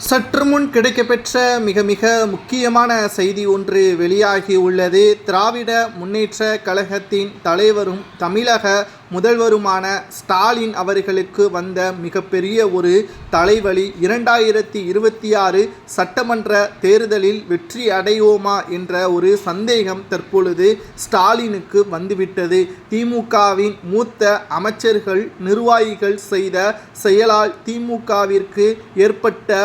சற்று முன் கிடைக்கப்பெற்ற மிக மிக முக்கியமான செய்தி ஒன்று வெளியாகியுள்ளது. திராவிட முன்னேற்ற கழகத்தின் தலைவரும் தமிழக முதல்வருமான ஸ்டாலின் அவர்களுக்கு வந்த மிகப்பெரிய ஒரு தலைவலி. 2026 சட்டமன்ற தேர்தலில் வெற்றி அடைவோமா என்ற ஒரு சந்தேகம் தற்பொழுது ஸ்டாலினுக்கு வந்துவிட்டது. திமுகவின் மூத்த அமைச்சர்கள் நிர்வாகிகள் செய்த செயலால் திமுகவிற்கு ஏற்பட்ட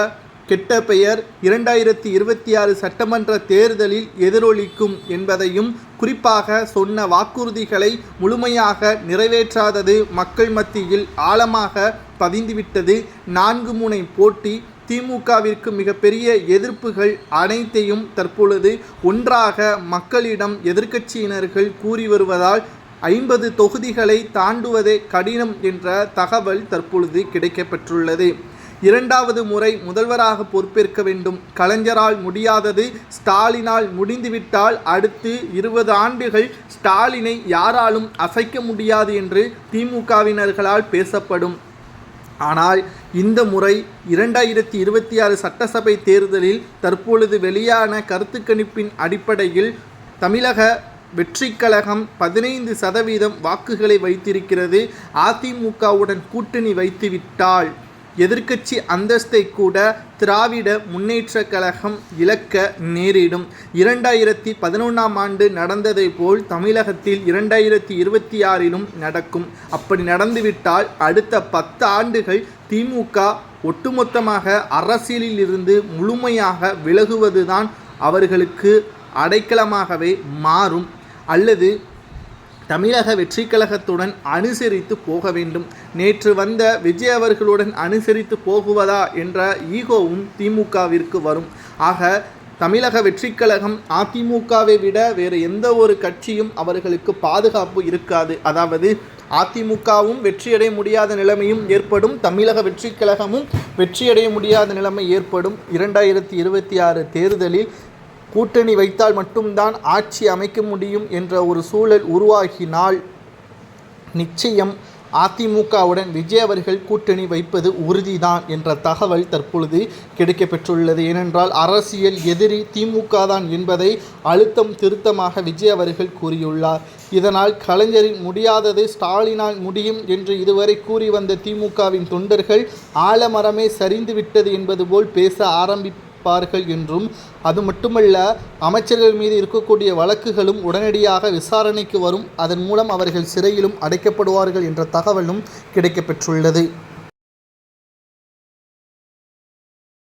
கெட்ட பெயர் 2026 சட்டமன்ற தேர்தலில் எதிரொலிக்கும் என்பதையும், குறிப்பாக சொன்ன வாக்குறுதிகளை முழுமையாக நிறைவேற்றாதது மக்கள் மத்தியில் ஆழமாக பதிந்துவிட்டது. 4 முனை போட்டி, திமுகவிற்கு மிகப்பெரிய எதிர்ப்புகள் அனைத்தையும் தற்பொழுது ஒன்றாக மக்களிடம் எதிர்க்கட்சியினர்கள் கூறி வருவதால் 50 தொகுதிகளை தாண்டுவதே கடினம் என்ற தகவல் தற்பொழுது கிடைக்கப்பெற்றுள்ளது. 2வது முறை முதல்வராக பொறுப்பேற்க வேண்டும். கலைஞரால் முடியாதது ஸ்டாலினால் முடிந்துவிட்டால் அடுத்து 20 ஆண்டுகள் ஸ்டாலினை யாராலும் அசைக்க முடியாது என்று திமுகவினர்களால் பேசப்படும். ஆனால் இந்த முறை 2026 சட்டசபை தேர்தலில் தற்பொழுது வெளியான கருத்து கணிப்பின் அடிப்படையில் தமிழக வெற்றிக்கழகம் 15% வாக்குகளை வைத்திருக்கிறது. அதிமுகவுடன் கூட்டணி வைத்துவிட்டால் எதிர்க்கட்சி அந்தஸ்தை கூட திராவிட முன்னேற்ற கழகம் இழக்க நேரிடும். 2011ஆம் ஆண்டு நடந்ததை போல் தமிழகத்தில் 2026லும் நடக்கும். அப்படி நடந்துவிட்டால் அடுத்த 10 ஆண்டுகள் திமுக ஒட்டுமொத்தமாக அரசியலில் இருந்து முழுமையாக விலகுவதுதான் அவர்களுக்கு அடைக்கலமாகவே மாறும். அல்லது தமிழக வெற்றி கழகத்துடன் அனுசரித்து போக வேண்டும். நேற்று வந்த விஜய் அவர்களுடன் அனுசரித்து போகுவதா என்ற ஈகோவும் திமுகவிற்கு வரும். ஆக தமிழக வெற்றி கழகம் அதிமுகவை விட வேறு எந்த ஒரு கட்சியும் அவர்களுக்கு பாதுகாப்பு இருக்காது. அதாவது அதிமுகவும் வெற்றியடைய முடியாத நிலைமையும் ஏற்படும், தமிழக வெற்றி கழகமும் வெற்றியடைய முடியாத நிலைமை ஏற்படும். 2026 தேர்தலில் கூட்டணி வைத்தால் மட்டும்தான் ஆட்சி அமைக்க முடியும் என்ற ஒரு சூழல் உருவாகினால் நிச்சயம் அதிமுகவுடன் விஜய் அவர்கள் கூட்டணி வைப்பது உறுதிதான் என்ற தகவல் தற்பொழுது கிடைக்கப்பெற்றுள்ளது. ஏனென்றால் அரசியல் எதிரி திமுக தான் என்பதை அழுத்தம் திருத்தமாக விஜய் அவர்கள் கூறியுள்ளார். இதனால் கலைஞரின் முடியாதது ஸ்டாலினால் முடியும் என்று இதுவரை கூறி வந்த திமுகவின் தொண்டர்கள் ஆலமரமே சரிந்துவிட்டது என்பது போல் பேச ஆரம்பிப்பார்கள் என்றும், அது மட்டுமல்ல அமைச்சர்கள் மீது இருக்கக்கூடிய வழக்குகளும் உடனடியாக விசாரணைக்கு வரும், அதன் மூலம் அவர்கள் சிறையிலும் அடைக்கப்படுவார்கள் என்ற தகவலும் கிடைக்கப்பெற்றுள்ளது.